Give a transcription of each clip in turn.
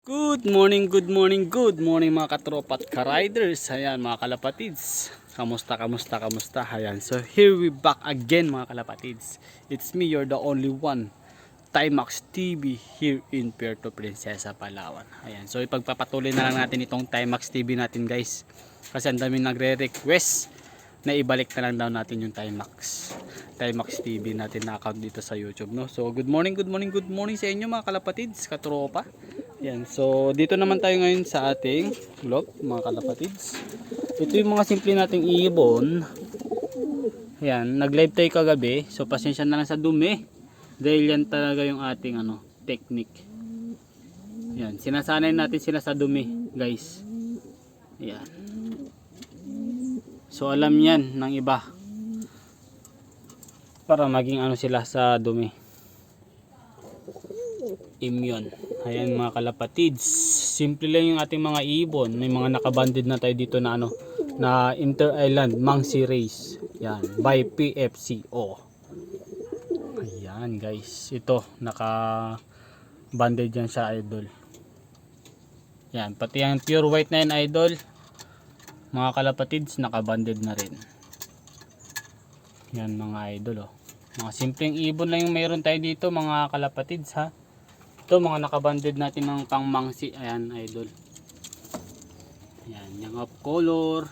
Good morning mga katropa at ka-riders. Ayan mga kalapatids. Kamusta? Ayan. So here we back again mga kalapatids. It's me, you're the only one. Timax TV here in Puerto Princesa, Palawan. Ayan. So ipagpapatuloy na lang natin itong Timax TV natin guys. Kasi ang dami nagre-request na ibalik na lang daw natin yung Timax TV natin na account dito sa YouTube, no? So good morning sa inyo mga kalapatids, katropa. Yan, so dito naman tayo ngayon sa ating vlog mga kalapatids. Ito yung mga simple nating ibon. Yan, nag-live tayo kagabi. So pasensya na lang sa dumi. Dahil yan talaga yung ating technique. Yan, sinasanay natin sila sa dumi, guys. Yan. So alam yan ng iba. Para maging sila sa dumi. Immune. Ayan mga kalapatids, simple lang yung ating mga ibon. May mga nakabanded na tayo dito na na Inter-Island Mangsi Race. Yan, by PFCO. Ayan guys, ito naka-banded yan sa idol. Yan, pati yung pure white na yan idol, mga kalapatids, naka-banded na rin. Yan mga idol oh. Mga simpleng ibon lang yung mayroon tayo dito mga kalapatids ha. Ito mga nakabanded natin ng pang mangsi. Ayan idol. Ayan yung off color,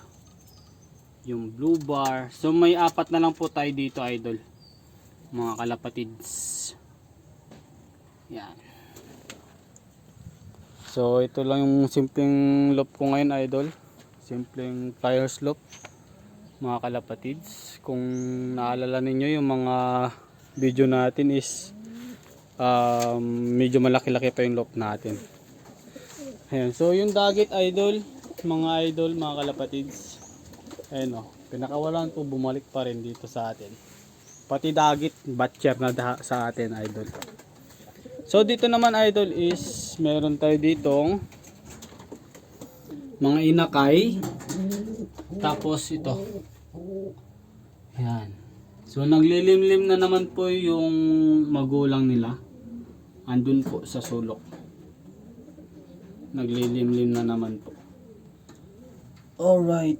yung blue bar. So may apat na lang po tayo dito idol, mga kalapatids. Ayan. So ito lang yung simpleng loop ko ngayon idol. Simpleng fire slope mga kalapatids. Kung naalala ninyo yung mga video natin is medyo malaki-laki pa yung loop natin. Ayan, so yung dagit idol, mga kalapatids, ayan o, pinakawalan po, bumalik pa rin dito sa atin. Pati dagit, batcher na sa atin idol. So dito naman idol is meron tayo ditong mga inakay. Tapos ito, ayan. So naglilimlim na naman po yung magulang nila. Andun po sa sulok. Naglilimlim na naman po. Alright.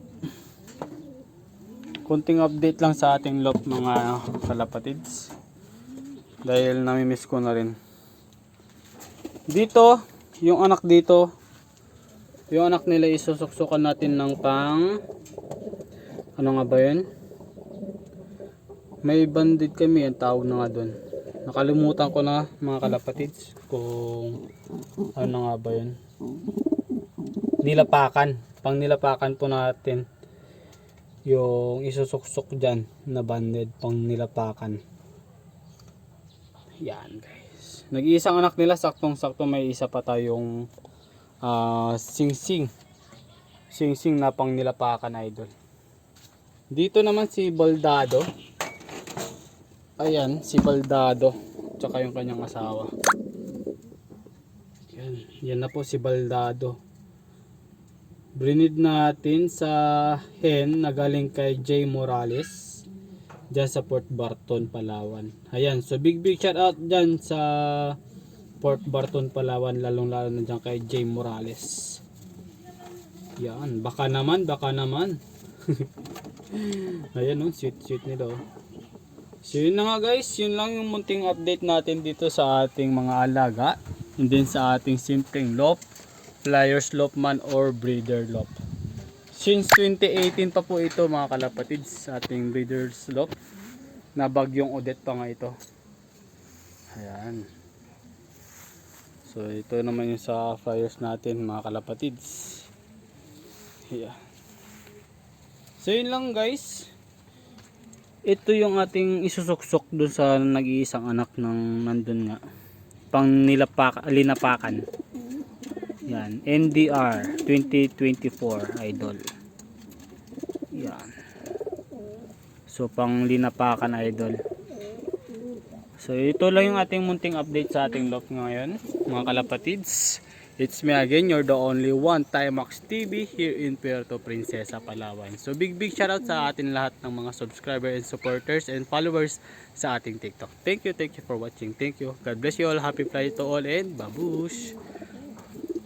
Konting update lang sa ating loop mga kalapatids. Dahil namimiss ko na rin. Dito, yung anak dito, yung anak nila isusuksukan natin ng pang, ano nga ba yun? May bandit kami, ang tawag na nga doon. Nakalimutan ko na mga kalapatids kung ano nga ba yun. Nilapakan. Pang nilapakan po natin yung isusuksok dyan na bandit. Pang nilapakan. Yan guys. Nag-iisang anak nila, saktong-sakto may isa pa tayong sing-sing na pang nilapakan idol. Dito naman si Baldado. Ayan, si Baldado tsaka yung kanyang asawa. Yan na po si Baldado. Brinid natin sa hen na galing kay J. Morales dyan sa Port Barton, Palawan. Ayan, so big shout out dyan sa Port Barton, Palawan, lalong lalo na dyan kay J. Morales. Yan, baka naman ayan o, sweet nila o. So yun na nga guys, yun lang yung munting update natin dito sa ating mga alaga. And then sa ating simpleng loop, flyers loop man or breeder loop. Since 2018 pa po ito mga kalapatids, sa ating breeders loop. Na bagyong Odette pa nga ito. Ayan. So ito naman yung sa flyers natin mga kalapatids. Yeah. So yun lang guys. Ito yung ating isusuksok dun sa nag-iisang anak ng nandun nga. Pang linapakan. Yan. NDR 2024 idol. Yan. So pang linapakan idol. So ito lang yung ating munting update sa ating loop ngayon. Mga kalapatids. It's me again, you're the only one, Timax TV here in Puerto Princesa, Palawan. So big shoutout sa atin lahat ng mga subscribers and supporters and followers sa ating TikTok. Thank you for watching. Thank you. God bless you all. Happy flight to all and babush!